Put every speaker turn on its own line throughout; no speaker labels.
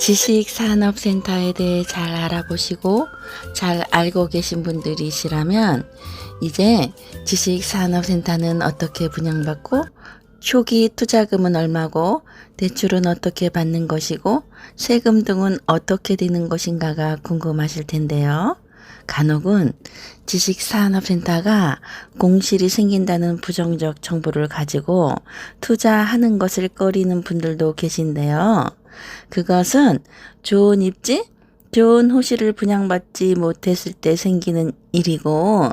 지식산업센터에 대해 잘 알아보시고 잘 알고 계신 분들이시라면 이제 지식산업센터는 어떻게 분양받고 초기 투자금은 얼마고 대출은 어떻게 받는 것이고 세금 등은 어떻게 되는 것인가가 궁금하실 텐데요. 간혹은 지식산업센터가 공실이 생긴다는 부정적 정보를 가지고 투자하는 것을 꺼리는 분들도 계신데요. 그것은 좋은 입지, 좋은 호실을 분양받지 못했을 때 생기는 일이고,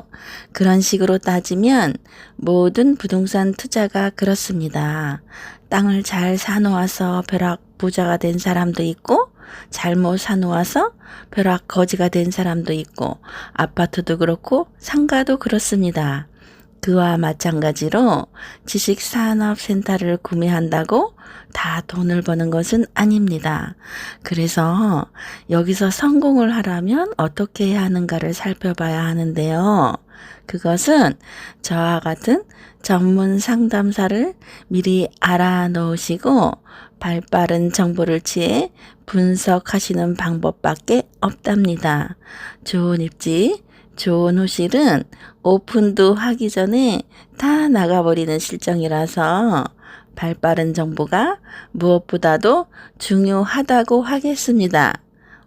그런 식으로 따지면 모든 부동산 투자가 그렇습니다. 땅을 잘 사놓아서 벼락 부자가 된 사람도 있고, 잘못 사놓아서 벼락 거지가 된 사람도 있고, 아파트도 그렇고 상가도 그렇습니다. 그와 마찬가지로 지식산업센터를 구매한다고 다 돈을 버는 것은 아닙니다. 그래서 여기서 성공을 하려면 어떻게 해야 하는가를 살펴봐야 하는데요. 그것은 저와 같은 전문 상담사를 미리 알아놓으시고 발빠른 정보를 취해 분석하시는 방법밖에 없답니다. 좋은 입지, 좋은 호실은 오픈도 하기 전에 다 나가버리는 실정이라서 발빠른 정보가 무엇보다도 중요하다고 하겠습니다.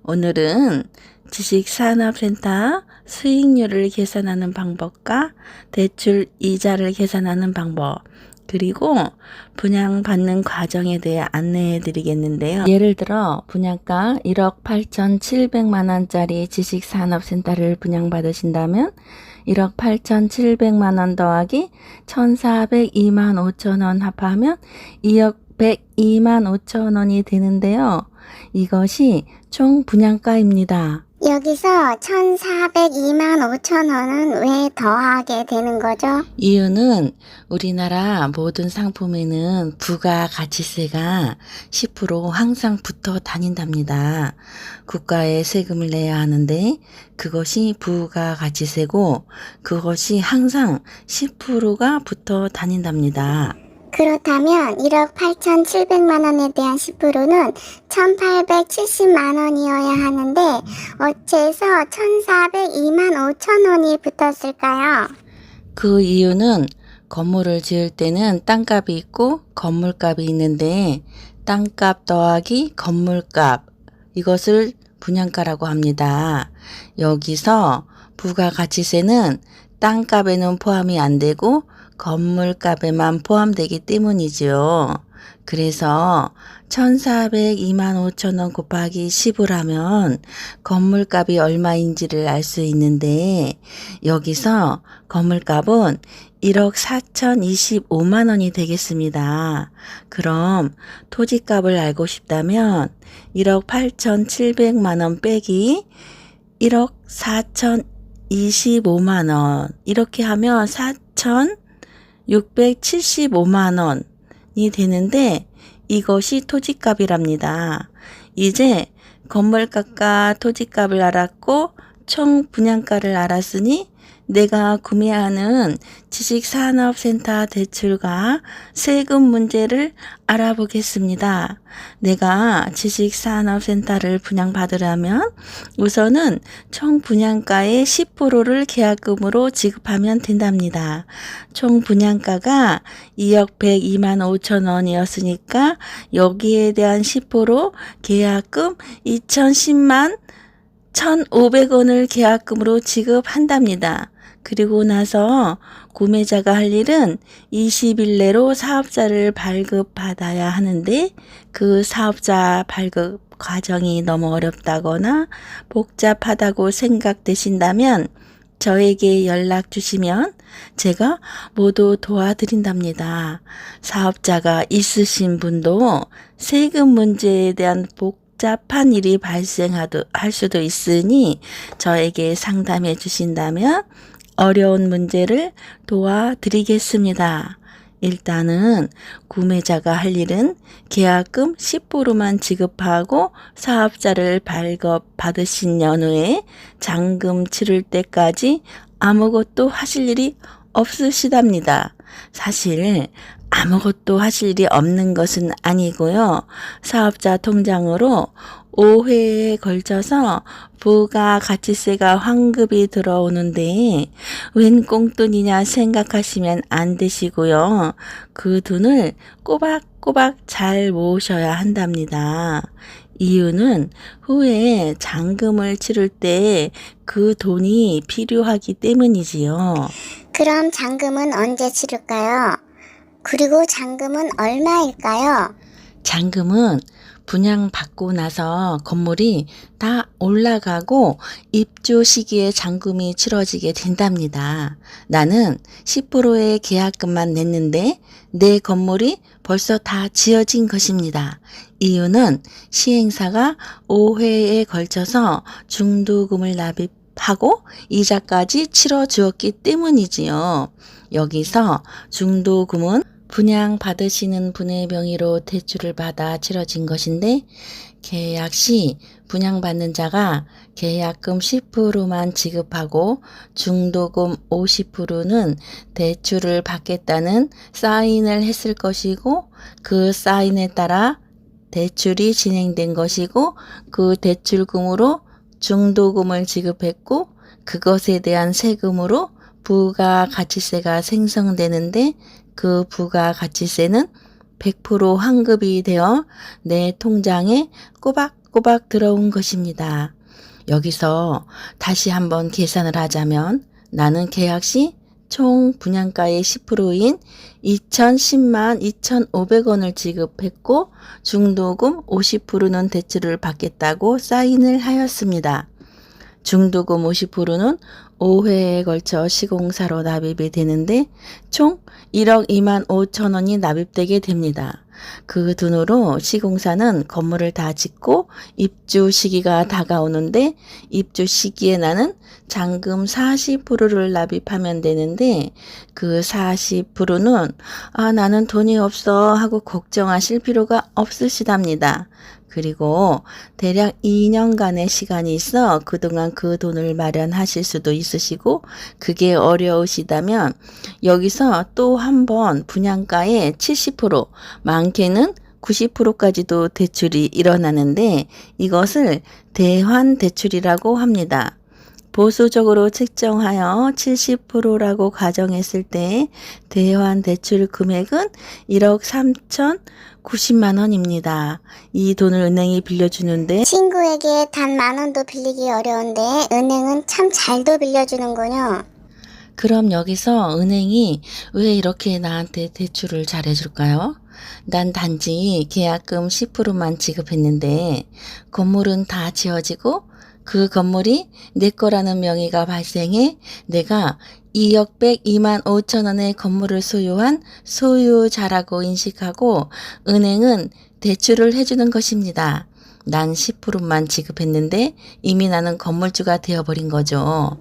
오늘은 지식산업센터 수익률을 계산하는 방법과 대출 이자를 계산하는 방법, 그리고 분양받는 과정에 대해 안내해 드리겠는데요. 예를 들어 분양가 1억 8,700만 원짜리 지식산업센터를 분양받으신다면 1억 8,700만 원 더하기 1,402만 5천 원 합하면 2억 102만 5천 원이 되는데요. 이것이 총 분양가입니다.
여기서 1,402만 5천 원은 왜 더하게 되는 거죠?
이유는 우리나라 모든 상품에는 부가가치세가 10% 항상 붙어 다닌답니다. 국가에 세금을 내야 하는데 그것이 부가가치세고 그것이 항상 10%가 붙어 다닌답니다.
그렇다면 1억 8,700만 원에 대한 10%는 1,870만 원이어야 하는데 어째서 1,402만 5천 원이 붙었을까요?
그 이유는 건물을 지을 때는 땅값이 있고 건물값이 있는데 땅값 더하기 건물값, 이것을 분양가라고 합니다. 여기서 부가가치세는 땅값에는 포함이 안 되고 건물값에만 포함되기 때문이죠. 그래서 1,402만 5천 원 곱하기 10을 하면 건물값이 얼마인지를 알 수 있는데 여기서 건물값은 1억 4,025만 원이 되겠습니다. 그럼 토지값을 알고 싶다면 1억 8,700만 원 빼기 1억 4,025만 원, 이렇게 하면 4,675만 원이 되는데 이것이 토지값이랍니다. 이제 건물값과 토지값을 알았고 총 분양가를 알았으니 내가 구매하는 지식산업센터 대출과 세금 문제를 알아보겠습니다. 내가 지식산업센터를 분양받으려면 우선은 총 분양가의 10%를 계약금으로 지급하면 된답니다. 총 분양가가 2억 102만 5천 원이었으니까 여기에 대한 10% 계약금 2,010만 1,500원을 계약금으로 지급한답니다. 그리고 나서 구매자가 할 일은 20일 내로 사업자를 발급받아야 하는데 그 사업자 발급 과정이 너무 어렵다거나 복잡하다고 생각되신다면 저에게 연락 주시면 제가 모두 도와드린답니다. 사업자가 있으신 분도 세금 문제에 대한 복잡한 일이 발생할 수도 있으니 저에게 상담해 주신다면 어려운 문제를 도와드리겠습니다. 일단은 구매자가 할 일은 계약금 10%만 지급하고 사업자를 발급받으신 연후에 잔금 치를 때까지 아무것도 하실 일이 없으시답니다. 사실 아무것도 하실 일이 없는 것은 아니고요. 사업자 통장으로 5회에 걸쳐서 부가가치세가 환급이 들어오는데 웬 꽁돈이냐 생각하시면 안 되시고요. 그 돈을 꼬박꼬박 잘 모으셔야 한답니다. 이유는 후에 잔금을 치를 때 그 돈이 필요하기 때문이지요.
그럼 잔금은 언제 치를까요? 그리고 잔금은 얼마일까요?
잔금은 분양받고 나서 건물이 다 올라가고 입주 시기에 잔금이 치러지게 된답니다. 나는 10%의 계약금만 냈는데 내 건물이 벌써 다 지어진 것입니다. 이유는 시행사가 5회에 걸쳐서 중도금을 납입하고 이자까지 치러 주었기 때문이지요. 여기서 중도금은 분양받으시는 분의 명의로 대출을 받아 치러진 것인데 계약 시 분양받는 자가 계약금 10%만 지급하고 중도금 50%는 대출을 받겠다는 사인을 했을 것이고 그 사인에 따라 대출이 진행된 것이고 그 대출금으로 중도금을 지급했고 그것에 대한 세금으로 부가가치세가 생성되는데 그 부가가치세는 100% 환급이 되어 내 통장에 꼬박꼬박 들어온 것입니다. 여기서 다시 한번 계산을 하자면 나는 계약 시 총 분양가의 10%인 2,010만 2,500원을 지급했고 중도금 50%는 대출을 받겠다고 사인을 하였습니다. 중도금 50%는 5회에 걸쳐 시공사로 납입이 되는데 총 1억 2만 5천 원이 납입되게 됩니다. 그 돈으로 시공사는 건물을 다 짓고 입주 시기가 다가오는데 입주 시기에 나는 잔금 40%를 납입하면 되는데 그 40%는 나는 돈이 없어 하고 걱정하실 필요가 없으시답니다. 그리고 대략 2년간의 시간이 있어 그동안 그 돈을 마련하실 수도 있으시고 그게 어려우시다면 여기서 또 한 번 분양가의 70% 많게는 90%까지도 대출이 일어나는데 이것을 대환대출이라고 합니다. 보수적으로 책정하여 70%라고 가정했을 때 대환대출 금액은 1억 3,090만 원입니다. 이 돈을 은행이 빌려주는데
친구에게 단 10,000원도 빌리기 어려운데 은행은 참 잘도 빌려주는군요.
그럼 여기서 은행이 왜 이렇게 나한테 대출을 잘 해줄까요? 난 단지 계약금 10%만 지급했는데 건물은 다 지어지고 그 건물이 내 거라는 명의가 발생해 내가 2억 102만 5천 원의 건물을 소유한 소유자라고 인식하고 은행은 대출을 해주는 것입니다. 난 10%만 지급했는데 이미 나는 건물주가 되어버린 거죠.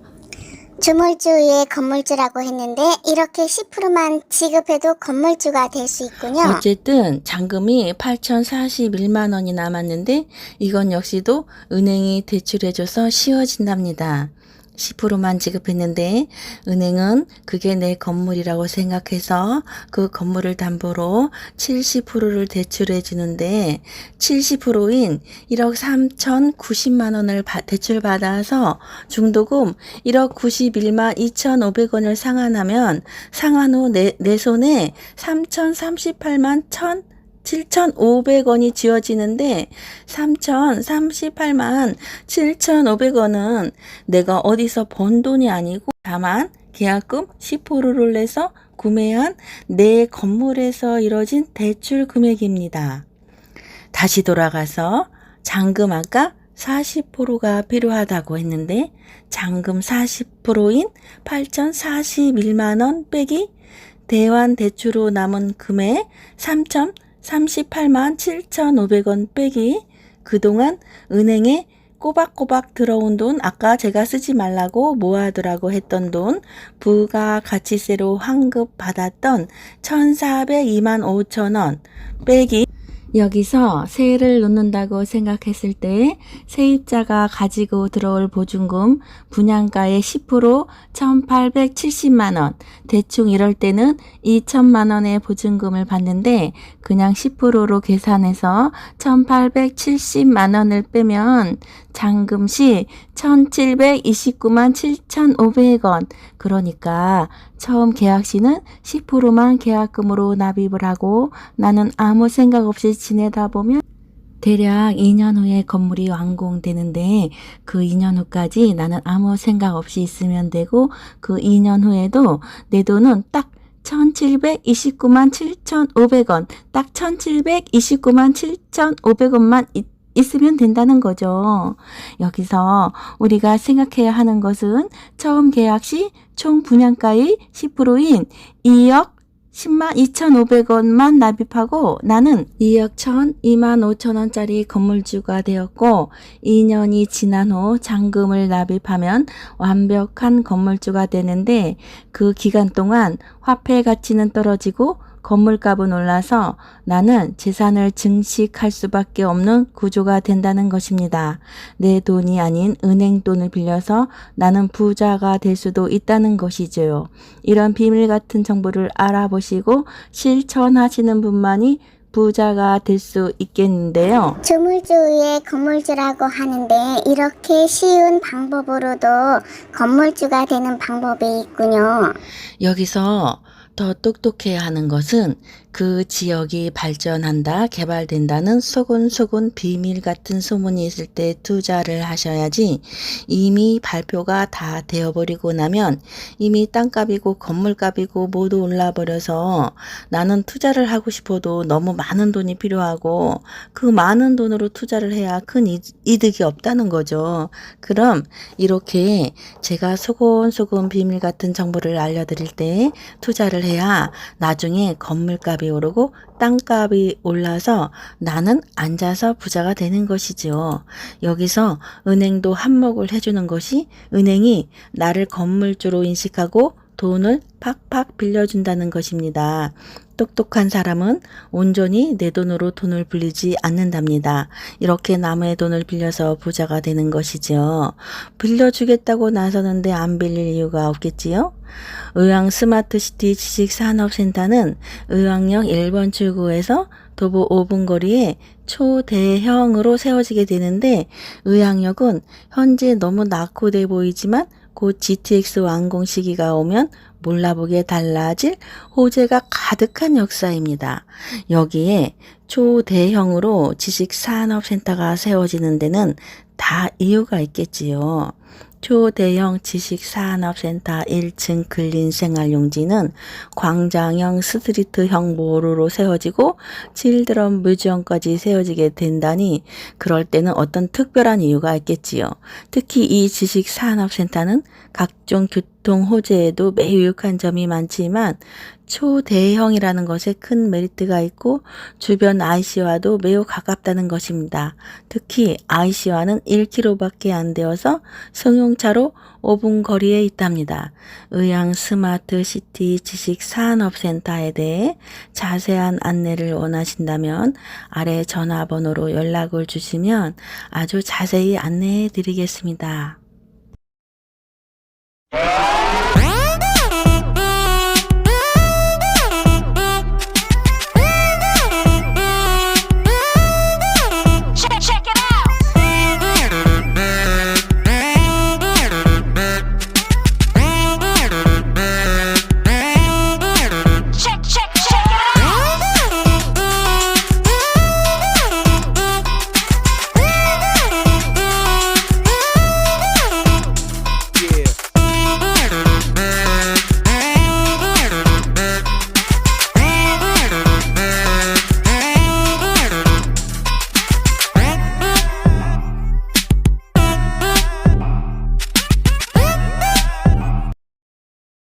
주물주 위에 건물주라고 했는데 이렇게 10%만 지급해도 건물주가 될 수 있군요.
어쨌든 잔금이 8,041만 원이 남았는데 이건 역시도 은행이 대출해줘서 쉬워진답니다. 10%만 지급했는데 은행은 그게 내 건물이라고 생각해서 그 건물을 담보로 70%를 대출해 주는데 70%인 1억 3,090만 원을 대출받아서 중도금 1억 91만 2,500원을 상환하면 상환 후 내 손에 3,038만 7,500원이 지어지는데 3,038만 7,500원은 내가 어디서 번 돈이 아니고 다만 계약금 10%를 내서 구매한 내 건물에서 이뤄진 대출 금액입니다. 다시 돌아가서 잔금 아까 40%가 필요하다고 했는데 잔금 40%인 8,041만 원 빼기 대환 대출로 남은 금액 38만 7,500원 빼기 그동안 은행에 꼬박꼬박 들어온 돈 아까 제가 쓰지 말라고 모아두라고 했던 돈 부가가치세로 환급받았던 1,402만 5천 원 빼기 여기서 세를 놓는다고 생각했을 때 세입자가 가지고 들어올 보증금 분양가의 10% 1,870만 원, 대충 이럴 때는 2천만 원의 보증금을 받는데 그냥 10%로 계산해서 1,870만 원을 빼면 잔금시 1,729만 7,500원. 그러니까 처음 계약 시는 10%만 계약금으로 납입을 하고 나는 아무 생각 없이 지내다 보면 대략 2년 후에 건물이 완공되는데 그 2년 후까지 나는 아무 생각 없이 있으면 되고 그 2년 후에도 내 돈은 딱 1,729만 7,500원, 딱 1,729만 7,500원만 있으면 된다는 거죠. 여기서 우리가 생각해야 하는 것은 처음 계약 시 총 분양가의 10%인 2억 10만 2,500원만 납입하고 나는 2억 2만 5천 원짜리 건물주가 되었고 2년이 지난 후 잔금을 납입하면 완벽한 건물주가 되는데 그 기간 동안 화폐 가치는 떨어지고 건물값은 올라서 나는 재산을 증식할 수밖에 없는 구조가 된다는 것입니다. 내 돈이 아닌 은행 돈을 빌려서 나는 부자가 될 수도 있다는 것이죠. 이런 비밀 같은 정보를 알아보시고 실천하시는 분만이 부자가 될 수 있겠는데요.
조물주의 건물주라고 하는데 이렇게 쉬운 방법으로도 건물주가 되는 방법이 있군요.
여기서 더 똑똑해야 하는 것은 그 지역이 발전한다, 개발된다는 소곤소곤 비밀 같은 소문이 있을 때 투자를 하셔야지 이미 발표가 다 되어버리고 나면 이미 땅값이고 건물값이고 모두 올라버려서 나는 투자를 하고 싶어도 너무 많은 돈이 필요하고 그 많은 돈으로 투자를 해야 큰 이득이 없다는 거죠. 그럼 이렇게 제가 소곤소곤 비밀 같은 정보를 알려드릴 때 투자를 해야 나중에 건물값이 오르고 땅값이 올라서 나는 앉아서 부자가 되는 것이죠. 여기서 은행도 한몫을 해주는 것이 은행이 나를 건물주로 인식하고 돈을 팍팍 빌려준다는 것입니다. 똑똑한 사람은 온전히 내 돈으로 돈을 빌리지 않는답니다. 이렇게 남의 돈을 빌려서 부자가 되는 것이죠. 빌려주겠다고 나서는데 안 빌릴 이유가 없겠지요? 의왕 스마트시티 지식산업센터는 의왕역 1번 출구에서 도보 5분 거리에 초대형으로 세워지게 되는데 의왕역은 현재 너무 낙후돼 보이지만 곧 GTX 완공 시기가 오면 몰라보게 달라질 호재가 가득한 역사입니다. 여기에 초대형으로 지식산업센터가 세워지는 데는 다 이유가 있겠지요. 초대형 지식산업센터 1층 근린생활용지는 광장형 스트리트형 모루로 세워지고 칠드런 뮤지엄까지 세워지게 된다니 그럴 때는 어떤 특별한 이유가 있겠지요. 특히 이 지식산업센터는 각종 교통 호재에도 매우 유익한 점이 많지만 초대형이라는 것에 큰 메리트가 있고 주변 IC와도 매우 가깝다는 것입니다. 특히 IC와는 1km밖에 안 되어서 승용차로 5분 거리에 있답니다. 의왕 스마트시티 지식산업센터에 대해 자세한 안내를 원하신다면 아래 전화번호로 연락을 주시면 아주 자세히 안내해 드리겠습니다.